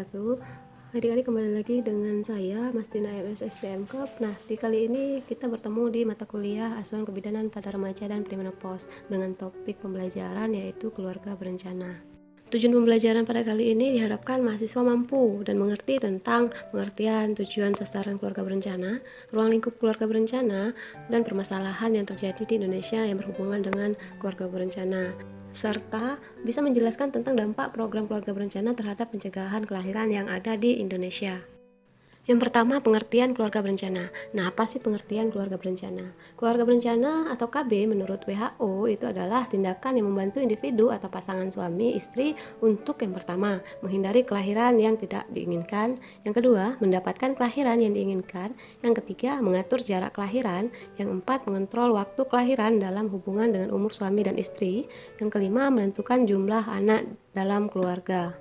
wabarakatuh. Adik-adik kembali lagi dengan saya Mastina MS STMK. Nah, di kali ini kita bertemu di mata kuliah Asuhan Kebidanan pada Remaja dan Premenopause dengan topik pembelajaran yaitu keluarga berencana. Tujuan pembelajaran pada kali ini diharapkan mahasiswa mampu dan mengerti tentang pengertian tujuan sasaran keluarga berencana, ruang lingkup keluarga berencana, dan permasalahan yang terjadi di Indonesia yang berhubungan dengan keluarga berencana, serta bisa menjelaskan tentang dampak program keluarga berencana terhadap pencegahan kelahiran yang ada di Indonesia. Yang pertama, pengertian keluarga berencana. Nah, apa sih pengertian keluarga berencana? Keluarga berencana atau KB menurut WHO itu adalah tindakan yang membantu individu atau pasangan suami istri untuk yang pertama, menghindari kelahiran yang tidak diinginkan, yang kedua, mendapatkan kelahiran yang diinginkan, yang ketiga, mengatur jarak kelahiran, yang empat, mengontrol waktu kelahiran dalam hubungan dengan umur suami dan istri, yang kelima, menentukan jumlah anak dalam keluarga.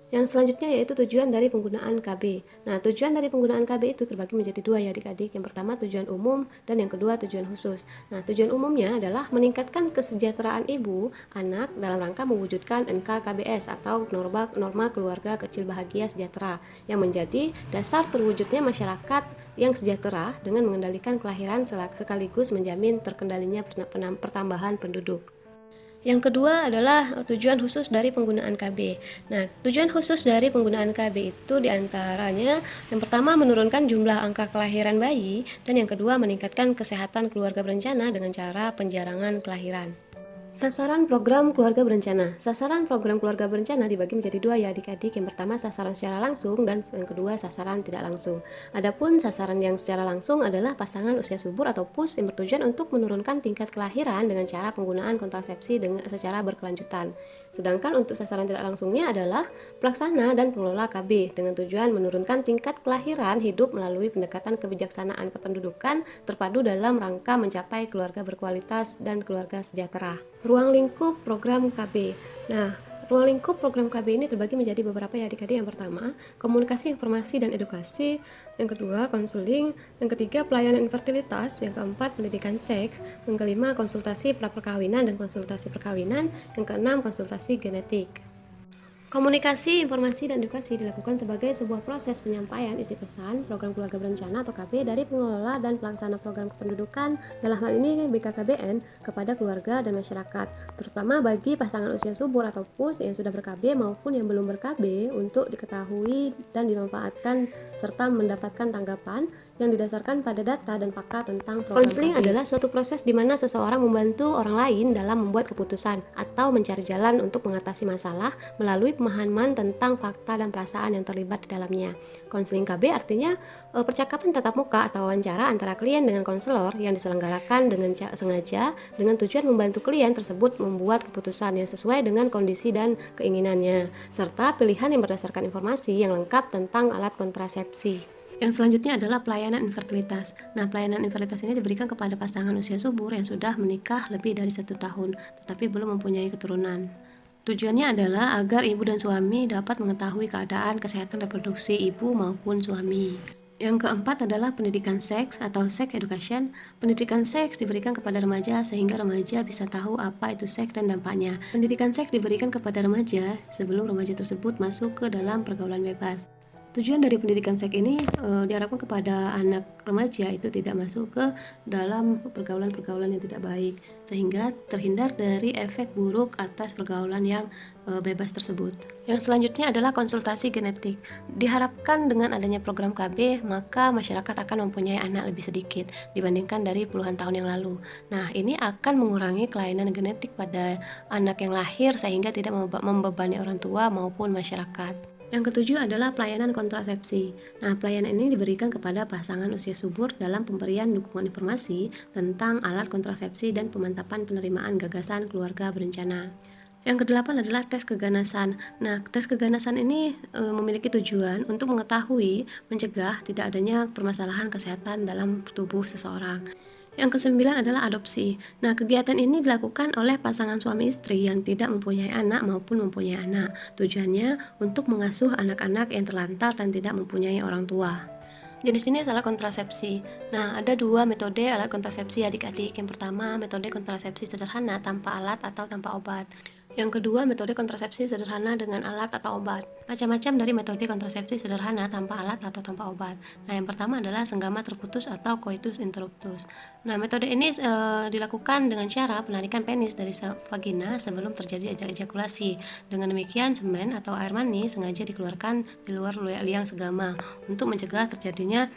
Yang selanjutnya yaitu tujuan dari penggunaan KB. Nah, tujuan dari penggunaan KB itu terbagi menjadi dua ya adik-adik. Yang pertama tujuan umum dan yang kedua tujuan khusus. Nah, tujuan umumnya adalah meningkatkan kesejahteraan ibu, anak dalam rangka mewujudkan NKKBS atau norma keluarga kecil bahagia sejahtera yang menjadi dasar terwujudnya masyarakat yang sejahtera dengan mengendalikan kelahiran sekaligus menjamin terkendalinya pertambahan penduduk. Yang kedua adalah tujuan khusus dari penggunaan KB. Nah, tujuan khusus dari penggunaan KB itu diantaranya yang pertama menurunkan jumlah angka kelahiran bayi dan yang kedua meningkatkan kesehatan keluarga berencana dengan cara penjarangan kelahiran. Sasaran program keluarga berencana. Sasaran program keluarga berencana dibagi menjadi dua ya adik-adik. Yang pertama sasaran secara langsung dan yang kedua sasaran tidak langsung. Adapun sasaran yang secara langsung adalah pasangan usia subur atau PUS yang bertujuan untuk menurunkan tingkat kelahiran dengan cara penggunaan kontrasepsi secara berkelanjutan. Sedangkan untuk sasaran tidak langsungnya adalah pelaksana dan pengelola KB dengan tujuan menurunkan tingkat kelahiran hidup melalui pendekatan kebijaksanaan kependudukan terpadu dalam rangka mencapai keluarga berkualitas dan keluarga sejahtera. Ruang lingkup program KB. Nah, ruang lingkup program KB ini terbagi menjadi beberapa ya adik-adik. Yang pertama, komunikasi, informasi, dan edukasi. Yang kedua, konseling. Yang ketiga, pelayanan infertilitas. Yang keempat, pendidikan seks. Yang kelima, konsultasi pra-perkawinan dan konsultasi perkawinan. Yang keenam, konsultasi genetik. Komunikasi, informasi, dan edukasi dilakukan sebagai sebuah proses penyampaian isi pesan program keluarga berencana atau KB dari pengelola dan pelaksana program kependudukan, dalam hal ini BKKBN, kepada keluarga dan masyarakat, terutama bagi pasangan usia subur atau PUS yang sudah ber-KB maupun yang belum ber-KB untuk diketahui dan dimanfaatkan serta mendapatkan tanggapan yang didasarkan pada data dan fakta tentang program Konseling KB. Adalah suatu proses di mana seseorang membantu orang lain dalam membuat keputusan atau mencari jalan untuk mengatasi masalah melalui pemahaman tentang fakta dan perasaan yang terlibat di dalamnya. Konseling KB artinya percakapan tatap muka atau wawancara antara klien dengan konselor yang diselenggarakan dengan sengaja dengan tujuan membantu klien tersebut membuat keputusan yang sesuai dengan kondisi dan keinginannya, serta pilihan yang berdasarkan informasi yang lengkap tentang alat kontrasepsi. Yang selanjutnya adalah pelayanan infertilitas. Nah, pelayanan infertilitas ini diberikan kepada pasangan usia subur yang sudah menikah lebih dari 1 tahun, tetapi belum mempunyai keturunan. Tujuannya adalah agar ibu dan suami dapat mengetahui keadaan kesehatan reproduksi ibu maupun suami. Yang keempat adalah pendidikan seks atau sex education. Pendidikan seks diberikan kepada remaja sehingga remaja bisa tahu apa itu seks dan dampaknya. Pendidikan seks diberikan kepada remaja sebelum remaja tersebut masuk ke dalam pergaulan bebas. Tujuan dari pendidikan seks ini diharapkan kepada anak remaja itu tidak masuk ke dalam pergaulan-pergaulan yang tidak baik, sehingga terhindar dari efek buruk atas pergaulan yang bebas tersebut. Yang selanjutnya adalah konsultasi genetik. Diharapkan dengan adanya program KB, maka masyarakat akan mempunyai anak lebih sedikit dibandingkan dari puluhan tahun yang lalu. Nah, ini akan mengurangi kelainan genetik pada anak yang lahir sehingga tidak membebani orang tua maupun masyarakat. Yang ketujuh adalah pelayanan kontrasepsi. Nah, pelayanan ini diberikan kepada pasangan usia subur dalam pemberian dukungan informasi tentang alat kontrasepsi dan pemantapan penerimaan gagasan keluarga berencana. Yang kedelapan adalah tes keganasan. Nah, tes keganasan ini memiliki tujuan untuk mengetahui, mencegah tidak adanya permasalahan kesehatan dalam tubuh seseorang. Yang kesembilan adalah adopsi. Nah, kegiatan ini dilakukan oleh pasangan suami istri yang tidak mempunyai anak maupun mempunyai anak. Tujuannya untuk mengasuh anak-anak yang terlantar dan tidak mempunyai orang tua. Jenis ini adalah kontrasepsi. Nah, ada dua metode alat kontrasepsi adik-adik. Yang pertama, metode kontrasepsi sederhana tanpa alat atau tanpa obat. Yang kedua, metode kontrasepsi sederhana dengan alat atau obat. Macam-macam dari metode kontrasepsi sederhana tanpa alat atau tanpa obat. Nah, yang pertama adalah senggama terputus atau coitus interruptus. Nah, metode ini dilakukan dengan cara penarikan penis dari vagina sebelum terjadi ejakulasi. Dengan demikian, semen atau air mani sengaja dikeluarkan di luar liang senggama untuk mencegah terjadinya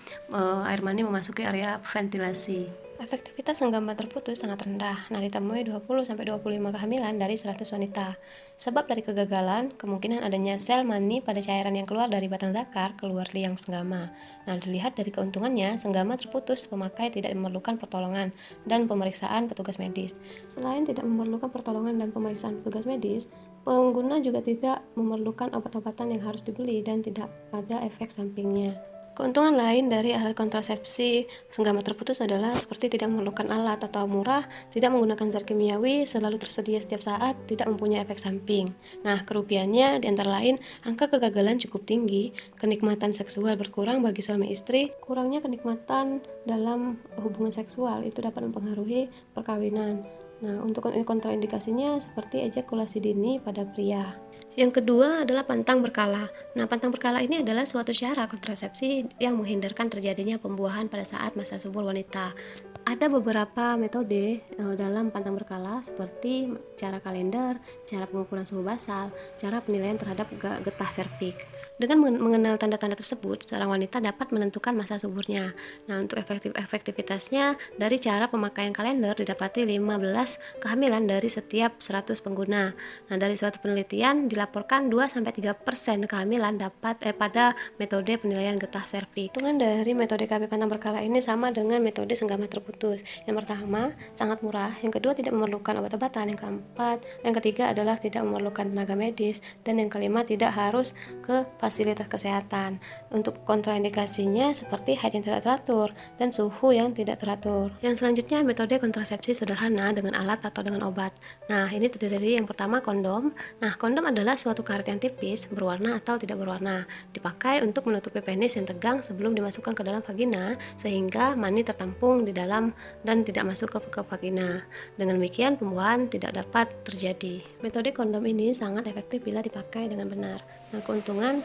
air mani memasuki area ventilasi. Efektivitas senggama terputus sangat rendah, ditemui 20-25 kehamilan dari 100 wanita. Sebab dari kegagalan, kemungkinan adanya sel mani pada cairan yang keluar dari batang zakar keluar liang senggama. Dilihat dari keuntungannya, senggama terputus pemakai tidak memerlukan pertolongan dan pemeriksaan petugas medis. Selain tidak memerlukan pertolongan dan pemeriksaan petugas medis, pengguna juga tidak memerlukan obat-obatan yang harus dibeli dan tidak ada efek sampingnya. Keuntungan lain dari alat kontrasepsi senggama terputus adalah seperti tidak memerlukan alat atau murah, tidak menggunakan zat kimiawi, selalu tersedia setiap saat, tidak mempunyai efek samping. Kerugiannya di antara lain, angka kegagalan cukup tinggi, kenikmatan seksual berkurang bagi suami istri, kurangnya kenikmatan dalam hubungan seksual itu dapat mempengaruhi perkawinan. Untuk kontraindikasinya seperti ejakulasi dini pada pria. Yang kedua adalah pantang berkala. Pantang berkala ini adalah suatu cara kontrasepsi yang menghindarkan terjadinya pembuahan pada saat masa subur wanita. Ada beberapa metode dalam pantang berkala seperti cara kalender, cara pengukuran suhu basal, cara penilaian terhadap getah serviks. Dengan mengenal tanda-tanda tersebut, seorang wanita dapat menentukan masa suburnya. Untuk efektivitasnya, dari cara pemakaian kalender didapati 15 kehamilan dari setiap 100 pengguna. Dari suatu penelitian dilaporkan 2-3% kehamilan dapat pada metode penilaian getah serviks. Keuntungan dari metode KB pantang berkala ini sama dengan metode senggama terputus. Yang pertama, sangat murah. Yang kedua, tidak memerlukan obat-obatan. Yang keempat, yang ketiga adalah tidak memerlukan tenaga medis. Dan yang kelima, tidak harus ke fasilitas kesehatan. Untuk kontraindikasinya seperti haid yang tidak teratur dan suhu yang tidak teratur. Yang selanjutnya metode kontrasepsi sederhana dengan alat atau dengan obat. Ini terdiri dari yang pertama kondom. Kondom adalah suatu karet yang tipis, berwarna atau tidak berwarna, dipakai untuk menutupi penis yang tegang sebelum dimasukkan ke dalam vagina sehingga mani tertampung di dalam dan tidak masuk ke vagina. Dengan demikian pembuahan tidak dapat terjadi. Metode kondom ini sangat efektif bila dipakai dengan benar. Keuntungan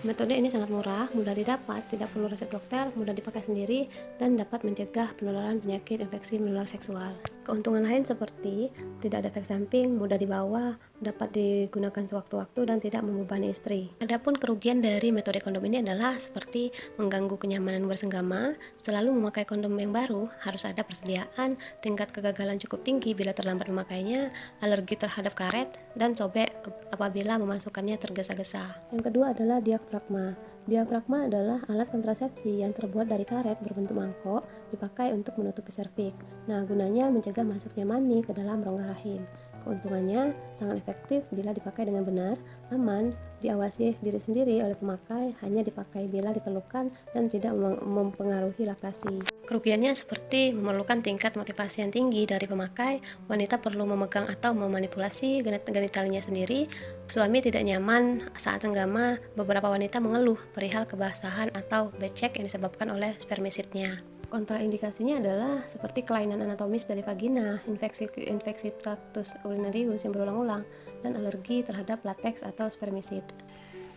metode ini sangat murah, mudah didapat, tidak perlu resep dokter, mudah dipakai sendiri, dan dapat mencegah penularan penyakit infeksi menular seksual. Keuntungan lain seperti tidak ada efek samping, mudah dibawa, dapat digunakan sewaktu-waktu, dan tidak membebani istri. Adapun kerugian dari metode kondom ini adalah seperti mengganggu kenyamanan bersenggama, selalu memakai kondom yang baru, harus ada persediaan, tingkat kegagalan cukup tinggi bila terlambat memakainya, alergi terhadap karet, dan sobek apabila memasukkannya tergesa-gesa. Yang kedua adalah diafragma. Diafragma adalah alat kontrasepsi yang terbuat dari karet berbentuk mangkok, dipakai untuk menutupi serviks. Gunanya mencegah masuknya mani ke dalam rongga rahim. Keuntungannya sangat efektif bila dipakai dengan benar, aman, diawasi diri sendiri oleh pemakai, hanya dipakai bila diperlukan dan tidak mempengaruhi laktasi. Kerugiannya seperti memerlukan tingkat motivasi yang tinggi dari pemakai, wanita perlu memegang atau memanipulasi genitalnya sendiri, suami tidak nyaman saat senggama, beberapa wanita mengeluh perihal kebasahan atau becek yang disebabkan oleh spermisidnya. Kontraindikasinya adalah seperti kelainan anatomis dari vagina, infeksi traktus urinarius yang berulang-ulang, dan alergi terhadap lateks atau spermisid.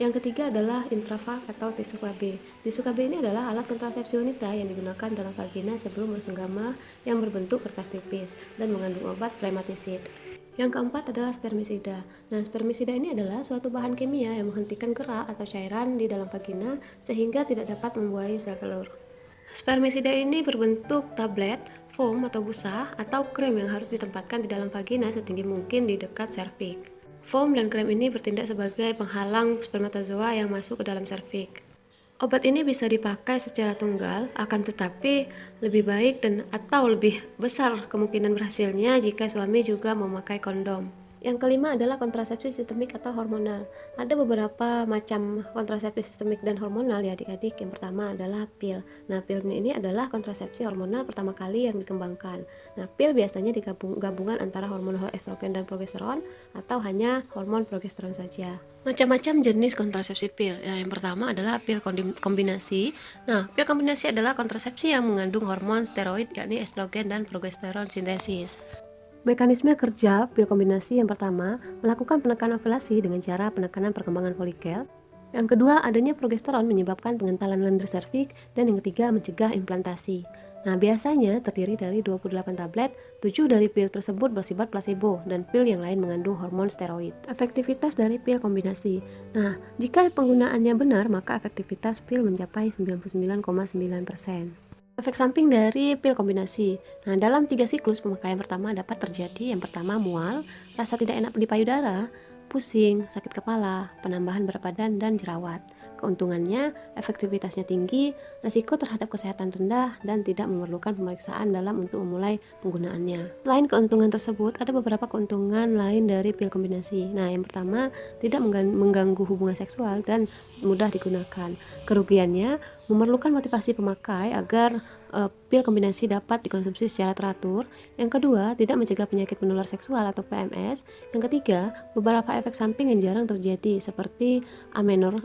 Yang ketiga adalah intravag atau tisu KB. Tisu KB ini adalah alat kontrasepsi wanita yang digunakan dalam vagina sebelum bersenggama yang berbentuk kertas tipis dan mengandung obat flematisid. Yang keempat adalah spermisida. Spermisida ini adalah suatu bahan kimia yang menghentikan gerak atau cairan di dalam vagina sehingga tidak dapat membuahi sel telur. Spermisida ini berbentuk tablet, foam atau busa, atau krim yang harus ditempatkan di dalam vagina setinggi mungkin di dekat serviks. Foam dan krim ini bertindak sebagai penghalang spermatozoa yang masuk ke dalam serviks. Obat ini bisa dipakai secara tunggal, akan tetapi lebih baik atau lebih besar kemungkinan berhasilnya jika suami juga memakai kondom. Yang kelima adalah kontrasepsi sistemik atau hormonal. Ada beberapa macam kontrasepsi sistemik dan hormonal ya adik-adik. Yang pertama adalah pil. Pil ini adalah kontrasepsi hormonal pertama kali yang dikembangkan. Pil biasanya gabungan antara hormon estrogen dan progesteron atau hanya hormon progesteron saja. Macam-macam jenis kontrasepsi pil. Yang pertama adalah pil kombinasi. Pil kombinasi adalah kontrasepsi yang mengandung hormon steroid yakni estrogen dan progesteron sintesis. Mekanisme kerja pil kombinasi yang pertama, melakukan penekanan ovulasi dengan cara penekanan perkembangan folikel. Yang kedua, adanya progesteron menyebabkan pengentalan lendir serviks. Dan yang ketiga, mencegah implantasi. Nah, biasanya terdiri dari 28 tablet, 7 dari pil tersebut bersifat placebo, dan pil yang lain mengandung hormon steroid. Efektivitas dari pil kombinasi. Nah, jika penggunaannya benar, maka efektivitas pil mencapai 99,9%. Efek samping dari pil kombinasi. Nah, dalam 3 siklus pemakaian pertama dapat terjadi yang pertama mual, rasa tidak enak di payudara, pusing, sakit kepala, penambahan berat badan, dan jerawat. Keuntungannya, efektivitasnya tinggi, risiko terhadap kesehatan rendah, dan tidak memerlukan pemeriksaan dalam untuk memulai penggunaannya. Selain keuntungan tersebut, ada beberapa keuntungan lain dari pil kombinasi. Nah, yang pertama, tidak mengganggu hubungan seksual dan mudah digunakan. Kerugiannya, memerlukan motivasi pemakai agar pil kombinasi dapat dikonsumsi secara teratur. Yang kedua, tidak mencegah penyakit menular seksual atau PMS. Yang ketiga, beberapa efek samping yang jarang terjadi seperti amenor,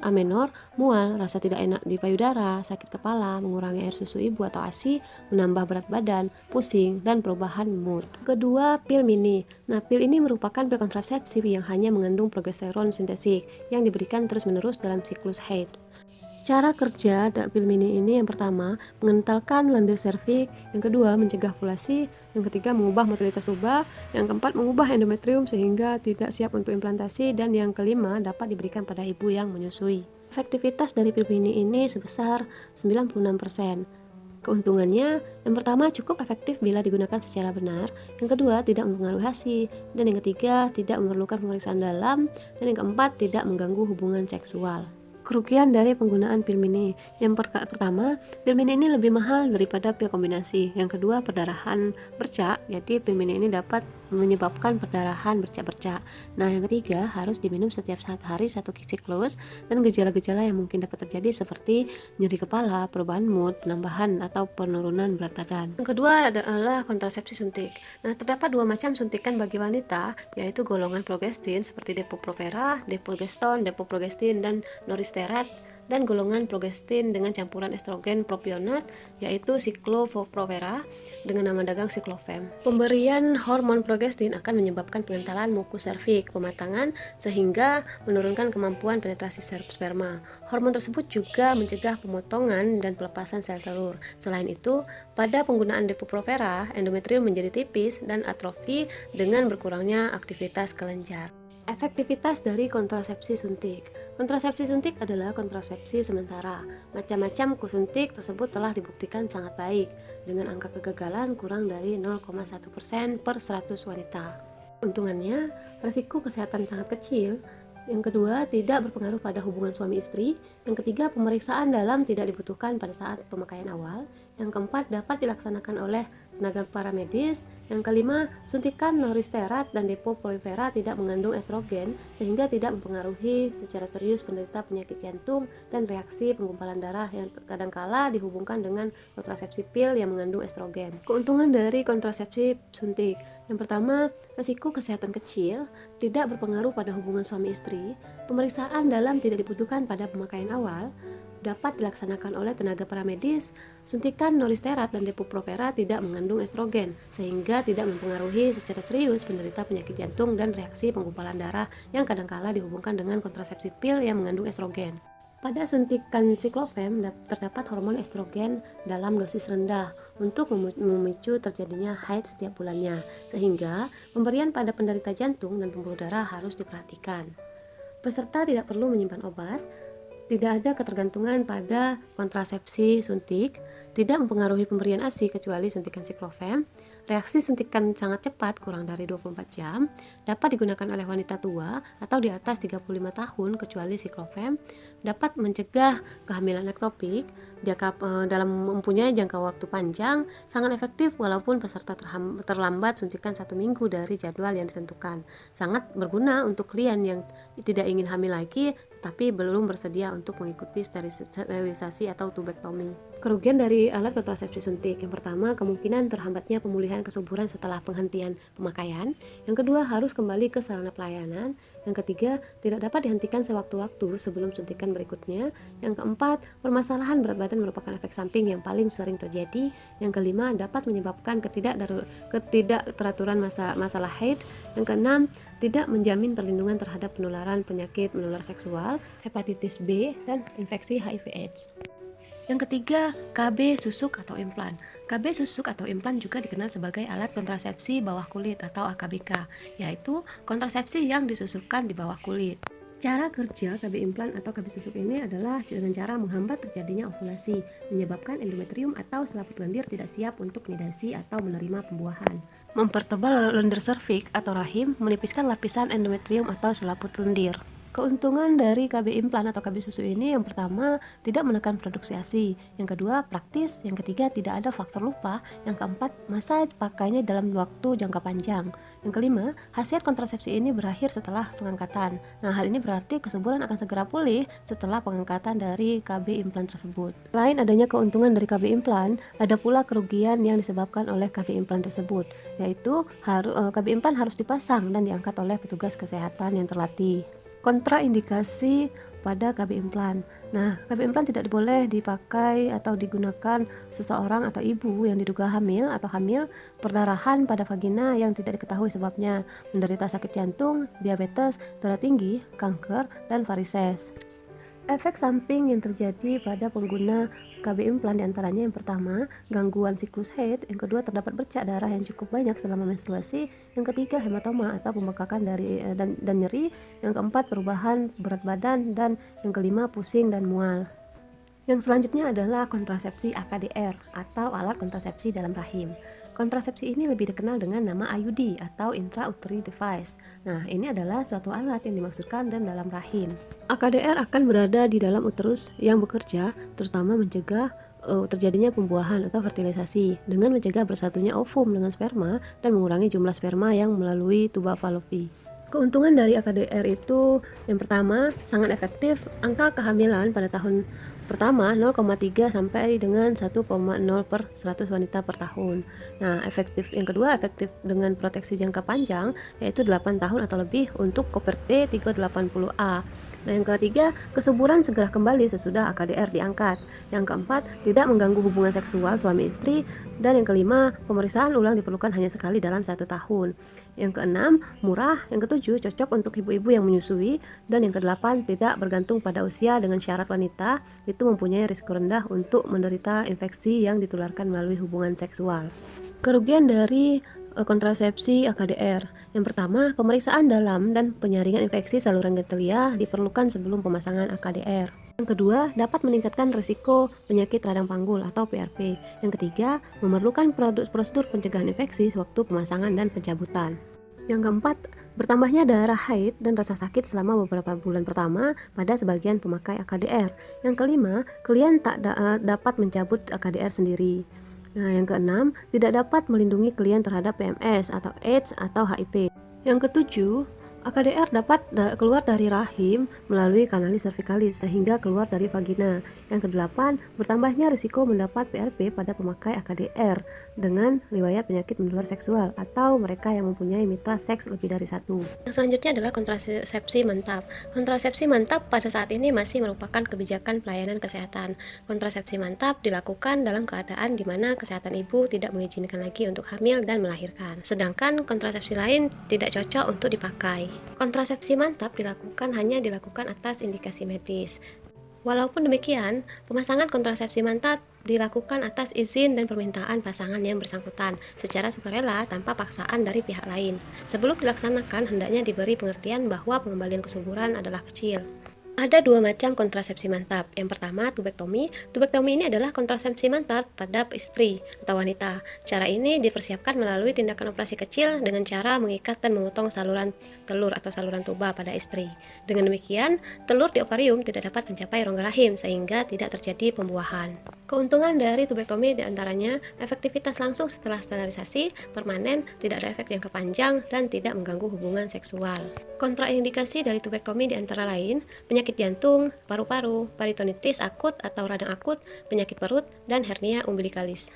mual, rasa tidak enak di payudara, sakit kepala, mengurangi air susu ibu atau ASI, menambah berat badan, pusing, dan perubahan mood. Kedua, pil mini. Nah, pil ini merupakan pil kontrasepsi yang hanya mengandung progesteron sintetik yang diberikan terus-menerus dalam siklus haid. Cara kerja pil mini ini yang pertama, mengentalkan lendir serviks, yang kedua, mencegah ovulasi, yang ketiga, mengubah motilitas tuba, yang keempat, mengubah endometrium sehingga tidak siap untuk implantasi, dan yang kelima, dapat diberikan pada ibu yang menyusui. Efektivitas dari pil mini ini sebesar 96%. Keuntungannya, yang pertama cukup efektif bila digunakan secara benar, yang kedua tidak mempengaruhi ASI, dan yang ketiga tidak memerlukan pemeriksaan dalam, dan yang keempat tidak mengganggu hubungan seksual. Kerugian dari penggunaan pil mini. Yang pertama, pil mini ini lebih mahal daripada pil kombinasi. Yang kedua, perdarahan bercak, jadi pil mini ini dapat menyebabkan perdarahan bercak-bercak. Nah, yang ketiga, harus diminum setiap 1 hari 1 siklus, dan gejala-gejala yang mungkin dapat terjadi seperti nyeri kepala, perubahan mood, penambahan atau penurunan berat badan. Yang kedua adalah kontrasepsi suntik. Nah, terdapat 2 macam suntikan bagi wanita, yaitu golongan progestin seperti Depo-Provera, Depo-Geston, Depo-Progestin, dan Noristerat, dan golongan progestin dengan campuran estrogen propionat, yaitu Cicloprovera dengan nama dagang Ciclofem. Pemberian hormon progestin akan menyebabkan pengentalan mukus serviks, pematangan, sehingga menurunkan kemampuan penetrasi sperma. Hormon tersebut juga mencegah pemotongan dan pelepasan sel telur. Selain itu, pada penggunaan Depo-Provera, endometrium menjadi tipis dan atrofi dengan berkurangnya aktivitas kelenjar. Efektivitas dari kontrasepsi suntik. Kontrasepsi suntik adalah kontrasepsi sementara. Macam-macam suntik tersebut telah dibuktikan sangat baik, dengan angka kegagalan kurang dari 0,1% per 100 wanita. Untungannya, risiko kesehatan sangat kecil. Yang kedua, tidak berpengaruh pada hubungan suami istri. Yang ketiga, pemeriksaan dalam tidak dibutuhkan pada saat pemakaian awal. Yang keempat, dapat dilaksanakan oleh tenaga paramedis. Yang kelima, suntikan Noristerat dan Depo-Provera tidak mengandung estrogen sehingga tidak mempengaruhi secara serius penderita penyakit jantung dan reaksi penggumpalan darah yang kadangkala dihubungkan dengan kontrasepsi pil yang mengandung estrogen. Keuntungan dari kontrasepsi suntik. Yang pertama, risiko kesehatan kecil, tidak berpengaruh pada hubungan suami istri, pemeriksaan dalam tidak dibutuhkan pada pemakaian awal, dapat dilaksanakan oleh tenaga paramedis. Suntikan Noristerat dan Depo-Provera tidak mengandung estrogen sehingga tidak mempengaruhi secara serius penderita penyakit jantung dan reaksi penggumpalan darah yang kadangkala dihubungkan dengan kontrasepsi pil yang mengandung estrogen. Pada suntikan Ciclofem terdapat hormon estrogen dalam dosis rendah untuk memicu terjadinya haid setiap bulannya, sehingga pemberian pada penderita jantung dan pembuluh darah harus diperhatikan. Peserta tidak perlu menyimpan obat, tidak ada ketergantungan pada kontrasepsi suntik, tidak mempengaruhi pemberian ASI kecuali suntikan Ciclofem. Reaksi suntikan sangat cepat, kurang dari 24 jam, dapat digunakan oleh wanita tua atau di atas 35 tahun kecuali Ciclofem, dapat mencegah kehamilan ektopik, dalam mempunyai jangka waktu panjang, sangat efektif walaupun peserta terlambat suntikan 1 minggu dari jadwal yang ditentukan. Sangat berguna untuk klien yang tidak ingin hamil lagi tetapi belum bersedia untuk mengikuti sterilisasi atau tubektomi. Kerugian dari alat kontrasepsi suntik. Yang pertama, kemungkinan terhambatnya pemulihan kesuburan setelah penghentian pemakaian. Yang kedua, harus kembali ke sarana pelayanan. Yang ketiga, tidak dapat dihentikan sewaktu-waktu sebelum suntikan berikutnya. Yang keempat, permasalahan berat badan merupakan efek samping yang paling sering terjadi. Yang kelima, dapat menyebabkan ketidakteraturan masalah haid. Yang keenam, tidak menjamin perlindungan terhadap penularan penyakit menular seksual, hepatitis B, dan infeksi HIV/AIDS. Yang ketiga, KB susuk atau implan. KB susuk atau implan juga dikenal sebagai alat kontrasepsi bawah kulit atau AKBK, yaitu kontrasepsi yang disusupkan di bawah kulit. Cara kerja KB implan atau KB susuk ini adalah dengan cara menghambat terjadinya ovulasi, menyebabkan endometrium atau selaput lendir tidak siap untuk nidasi atau menerima pembuahan. Mempertebal lendir serviks atau rahim, menipiskan lapisan endometrium atau selaput lendir. Keuntungan dari KB implan atau KB susu ini, yang pertama, tidak menekan produksi ASI. Yang kedua, praktis. Yang ketiga, tidak ada faktor lupa. Yang keempat, masa pakainya dalam waktu jangka panjang. Yang kelima, khasiat kontrasepsi ini berakhir setelah pengangkatan. Nah, hal ini berarti kesuburan akan segera pulih setelah pengangkatan dari KB implan tersebut. Selain adanya keuntungan dari KB implan, ada pula kerugian yang disebabkan oleh KB implan tersebut, yaitu KB implan harus dipasang dan diangkat oleh petugas kesehatan yang terlatih. Kontraindikasi pada KB implan. Nah, KB implan tidak boleh dipakai atau digunakan seseorang atau ibu yang diduga hamil atau hamil, perdarahan pada vagina yang tidak diketahui sebabnya, menderita sakit jantung, diabetes, darah tinggi, kanker, dan varises. Efek samping yang terjadi pada pengguna KB implan diantaranya yang pertama, gangguan siklus haid. Yang kedua, terdapat bercak darah yang cukup banyak selama menstruasi. Yang ketiga, hematoma atau pembekakan dan nyeri. Yang keempat, perubahan berat badan. Dan yang kelima, pusing dan mual. Yang selanjutnya adalah kontrasepsi AKDR atau alat kontrasepsi dalam rahim. Kontrasepsi ini lebih dikenal dengan nama IUD atau intrauterine device. Nah, ini adalah suatu alat yang dimaksudkan dalam rahim. AKDR akan berada di dalam uterus yang bekerja, terutama mencegah terjadinya pembuahan atau fertilisasi dengan mencegah bersatunya ovum dengan sperma dan mengurangi jumlah sperma yang melalui tuba Fallopi. Keuntungan dari AKDR itu, yang pertama, sangat efektif. Angka kehamilan pada tahun pertama 0,3 sampai dengan 1,0 per 100 wanita per tahun. Nah, efektif yang kedua, efektif dengan proteksi jangka panjang, yaitu 8 tahun atau lebih untuk Coperte 380A. Nah, yang ketiga, kesuburan segera kembali sesudah AKDR diangkat. Yang keempat, tidak mengganggu hubungan seksual suami istri. Dan yang kelima, pemeriksaan ulang diperlukan hanya sekali dalam 1 tahun. Yang keenam, murah. Yang ketujuh, cocok untuk ibu-ibu yang menyusui. Dan yang kedelapan, tidak bergantung pada usia dengan syarat wanita itu mempunyai risiko rendah untuk menderita infeksi yang ditularkan melalui hubungan seksual. Kerugian dari kontrasepsi AKDR. Yang pertama, pemeriksaan dalam dan penyaringan infeksi saluran genitalia diperlukan sebelum pemasangan AKDR. Yang kedua, dapat meningkatkan risiko penyakit radang panggul atau PRP. Yang ketiga, memerlukan prosedur pencegahan infeksi sewaktu pemasangan dan pencabutan. Yang keempat, bertambahnya darah haid dan rasa sakit selama beberapa bulan pertama pada sebagian pemakai AKDR. Yang kelima, klien tak dapat mencabut AKDR sendiri. Nah, yang keenam, tidak dapat melindungi klien terhadap PMS atau AIDS atau HIV. Yang ketujuh, AKDR dapat keluar dari rahim melalui kanalis cervicalis sehingga keluar dari vagina. Yang kedelapan, bertambahnya risiko mendapat PRP pada pemakai AKDR dengan riwayat penyakit menular seksual atau mereka yang mempunyai mitra seks lebih dari satu. Yang selanjutnya adalah kontrasepsi mantap. Kontrasepsi mantap pada saat ini masih merupakan kebijakan pelayanan kesehatan. Kontrasepsi mantap dilakukan dalam keadaan di mana kesehatan ibu tidak mengizinkan lagi untuk hamil dan melahirkan. Sedangkan kontrasepsi lain tidak cocok untuk dipakai. Kontrasepsi mantap hanya dilakukan atas indikasi medis. Walaupun demikian, pemasangan kontrasepsi mantap dilakukan atas izin dan permintaan pasangan yang bersangkutan secara sukarela tanpa paksaan dari pihak lain. Sebelum dilaksanakan, hendaknya diberi pengertian bahwa pengembalian kesuburan adalah kecil. Ada 2 macam kontrasepsi mantap. Yang pertama, tubektomi. Tubektomi ini adalah kontrasepsi mantap pada istri atau wanita. Cara ini dipersiapkan melalui tindakan operasi kecil dengan cara mengikat dan memotong saluran telur atau saluran tuba pada istri. Dengan demikian, telur di ovarium tidak dapat mencapai rongga rahim sehingga tidak terjadi pembuahan. Keuntungan dari tubektomi diantaranya efektivitas langsung setelah sterilisasi, permanen, tidak ada efek jangka panjang, dan tidak mengganggu hubungan seksual. Kontraindikasi dari tubektomi diantara lain, penyakit penyakit jantung, paru-paru, peritonitis akut atau radang akut, penyakit perut, dan hernia umbilikalis.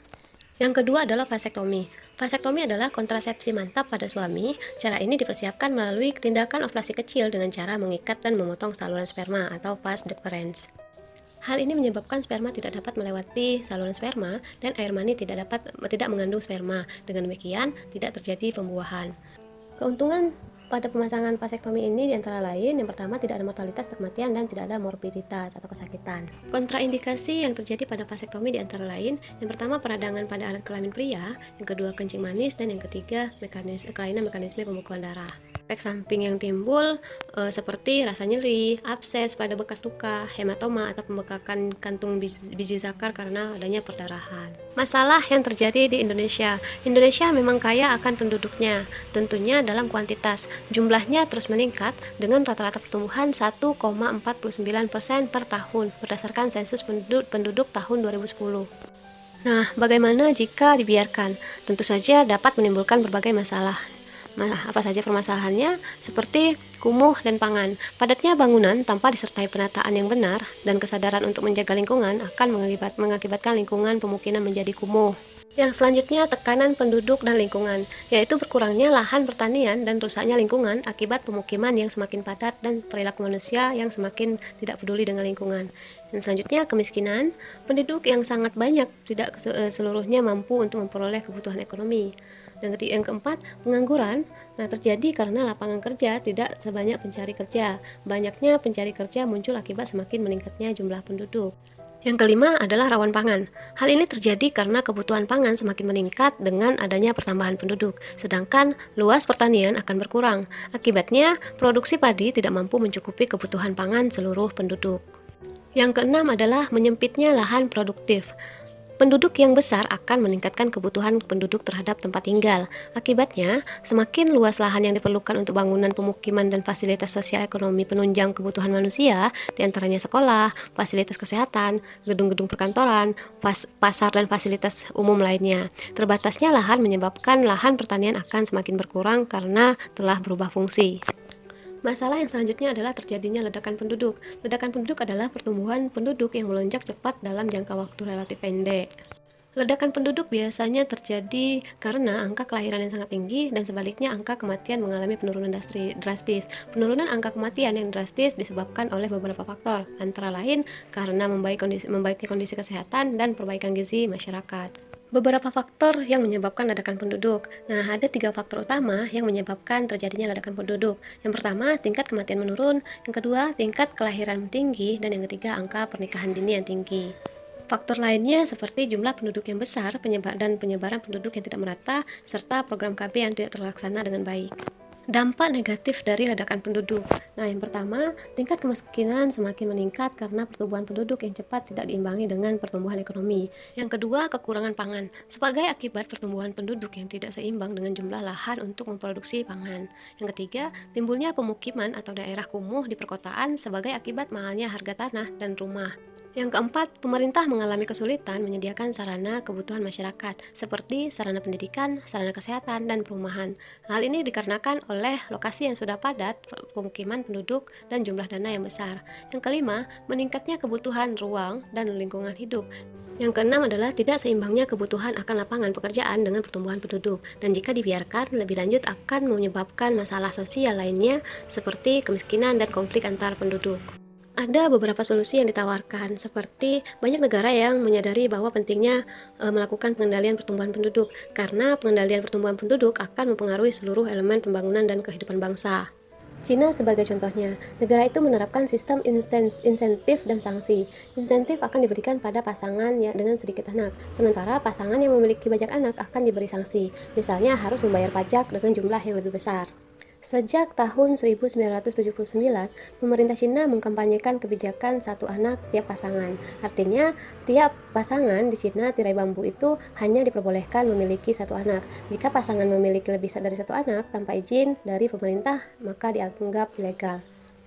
Yang kedua adalah vasektomi. Vasektomi adalah kontrasepsi mantap pada suami. Cara ini dipersiapkan melalui tindakan operasi kecil dengan cara mengikat dan memotong saluran sperma atau vas deferens. Hal ini menyebabkan sperma tidak dapat melewati saluran sperma dan air mani tidak mengandung sperma. Dengan demikian, tidak terjadi pembuahan. Keuntungan pada pemasangan vasektomi ini diantara lain, yang pertama tidak ada mortalitas atau kematian dan tidak ada morbiditas atau kesakitan. Kontraindikasi yang terjadi pada vasektomi diantara lain, yang pertama peradangan pada alat kelamin pria, yang kedua kencing manis, dan yang ketiga kelainan mekanisme pembekuan darah. Efek samping yang timbul seperti rasa nyeri, abses pada bekas luka, hematoma atau pembekakan kantung biji zakar karena adanya perdarahan. Masalah yang terjadi di Indonesia. Indonesia memang kaya akan penduduknya, tentunya dalam kuantitas. Jumlahnya terus meningkat dengan rata-rata pertumbuhan 1,49% per tahun berdasarkan sensus penduduk tahun 2010. Nah, bagaimana jika dibiarkan? Tentu saja dapat menimbulkan berbagai masalah. Apa saja permasalahannya? Seperti kumuh dan pangan. Padatnya bangunan tanpa disertai penataan yang benar dan kesadaran untuk menjaga lingkungan akan mengakibatkan lingkungan pemukiman menjadi kumuh. Yang selanjutnya tekanan penduduk dan lingkungan, yaitu berkurangnya lahan pertanian dan rusaknya lingkungan akibat pemukiman yang semakin padat dan perilaku manusia yang semakin tidak peduli dengan lingkungan. Yang selanjutnya kemiskinan, penduduk yang sangat banyak tidak seluruhnya mampu untuk memperoleh kebutuhan ekonomi. Dan yang keempat, pengangguran. Nah, terjadi karena lapangan kerja tidak sebanyak pencari kerja. Banyaknya pencari kerja muncul akibat semakin meningkatnya jumlah penduduk. Yang kelima adalah rawan pangan. Hal ini terjadi karena kebutuhan pangan semakin meningkat dengan adanya pertambahan penduduk, sedangkan luas pertanian akan berkurang. Akibatnya, produksi padi tidak mampu mencukupi kebutuhan pangan seluruh penduduk. Yang keenam adalah menyempitnya lahan produktif. Penduduk yang besar akan meningkatkan kebutuhan penduduk terhadap tempat tinggal. Akibatnya, semakin luas lahan yang diperlukan untuk bangunan pemukiman dan fasilitas sosial ekonomi penunjang kebutuhan manusia, diantaranya sekolah, fasilitas kesehatan, gedung-gedung perkantoran, pasar dan fasilitas umum lainnya. Terbatasnya lahan menyebabkan lahan pertanian akan semakin berkurang karena telah berubah fungsi. Masalah yang selanjutnya adalah terjadinya ledakan penduduk. Ledakan penduduk adalah pertumbuhan penduduk yang melonjak cepat dalam jangka waktu relatif pendek. Ledakan penduduk biasanya terjadi karena angka kelahiran yang sangat tinggi dan sebaliknya angka kematian mengalami penurunan drastis. Penurunan angka kematian yang drastis disebabkan oleh beberapa faktor, antara lain karena membaiknya kondisi kesehatan dan perbaikan gizi masyarakat. Beberapa faktor yang menyebabkan ledakan penduduk. Nah, ada 3 faktor utama yang menyebabkan terjadinya ledakan penduduk. Yang pertama, tingkat kematian menurun. Yang kedua, tingkat kelahiran tinggi. Dan yang ketiga, angka pernikahan dini yang tinggi. Faktor lainnya seperti jumlah penduduk yang besar, penyebaran penduduk yang tidak merata, serta program KB yang tidak terlaksana dengan baik. Dampak negatif dari ledakan penduduk. Nah, yang pertama, tingkat kemiskinan semakin meningkat karena pertumbuhan penduduk yang cepat tidak diimbangi dengan pertumbuhan ekonomi. Yang kedua, kekurangan pangan. Sebagai akibat pertumbuhan penduduk yang tidak seimbang dengan jumlah lahan untuk memproduksi pangan. Yang ketiga, timbulnya pemukiman atau daerah kumuh di perkotaan sebagai akibat mahalnya harga tanah dan rumah. Yang keempat, pemerintah mengalami kesulitan menyediakan sarana kebutuhan masyarakat, seperti sarana pendidikan, sarana kesehatan, dan perumahan. Hal ini dikarenakan oleh lokasi yang sudah padat, pemukiman penduduk, dan jumlah dana yang besar. Yang kelima, meningkatnya kebutuhan ruang dan lingkungan hidup. Yang keenam adalah tidak seimbangnya kebutuhan akan lapangan pekerjaan dengan pertumbuhan penduduk, dan jika dibiarkan lebih lanjut akan menyebabkan masalah sosial lainnya seperti kemiskinan dan konflik antar penduduk. Ada beberapa solusi yang ditawarkan, seperti banyak negara yang menyadari bahwa pentingnya melakukan pengendalian pertumbuhan penduduk, karena pengendalian pertumbuhan penduduk akan mempengaruhi seluruh elemen pembangunan dan kehidupan bangsa. Cina sebagai contohnya, negara itu menerapkan sistem insentif dan sanksi. Insentif akan diberikan pada pasangan yang dengan sedikit anak, sementara pasangan yang memiliki banyak anak akan diberi sanksi, misalnya harus membayar pajak dengan jumlah yang lebih besar. Sejak tahun 1979, pemerintah Cina mengkampanyekan kebijakan satu anak tiap pasangan. Artinya, tiap pasangan di Cina tirai bambu itu hanya diperbolehkan memiliki satu anak. Jika pasangan memiliki lebih dari satu anak tanpa izin dari pemerintah, maka dianggap ilegal.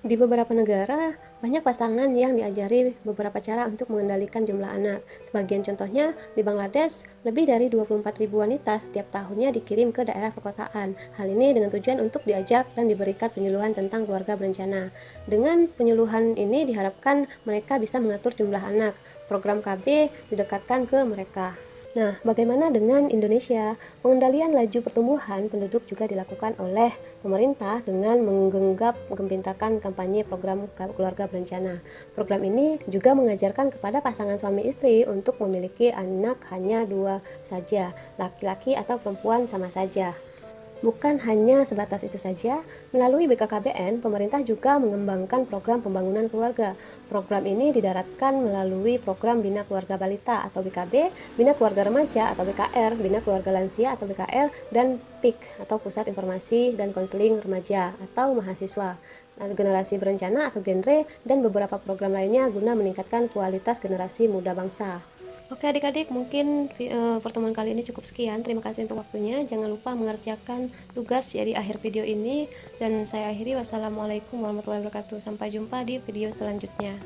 Di beberapa negara, banyak pasangan yang diajari beberapa cara untuk mengendalikan jumlah anak. Sebagian contohnya, di Bangladesh, lebih dari 24.000 wanita setiap tahunnya dikirim ke daerah perkotaan. Hal ini dengan tujuan untuk diajak dan diberikan penyuluhan tentang keluarga berencana. Dengan penyuluhan ini diharapkan mereka bisa mengatur jumlah anak. Program KB didekatkan ke mereka. Nah, bagaimana dengan Indonesia? Pengendalian laju pertumbuhan penduduk juga dilakukan oleh pemerintah dengan menggenggam gempitakan kampanye program keluarga berencana. Program ini juga mengajarkan kepada pasangan suami istri untuk memiliki anak hanya 2 saja, laki-laki atau perempuan sama saja. Bukan hanya sebatas itu saja, melalui BKKBN, pemerintah juga mengembangkan program pembangunan keluarga. Program ini didaratkan melalui program Bina Keluarga Balita atau BKB, Bina Keluarga Remaja atau BKR, Bina Keluarga Lansia atau BKL, dan PIK atau Pusat Informasi dan Konseling Remaja atau Mahasiswa, Generasi Berencana atau Genre, dan beberapa program lainnya guna meningkatkan kualitas generasi muda bangsa. Oke adik-adik, mungkin pertemuan kali ini cukup sekian. Terima kasih untuk waktunya. Jangan lupa mengerjakan tugas ya di akhir video ini. Dan saya akhiri, wassalamualaikum warahmatullahi wabarakatuh. Sampai jumpa di video selanjutnya.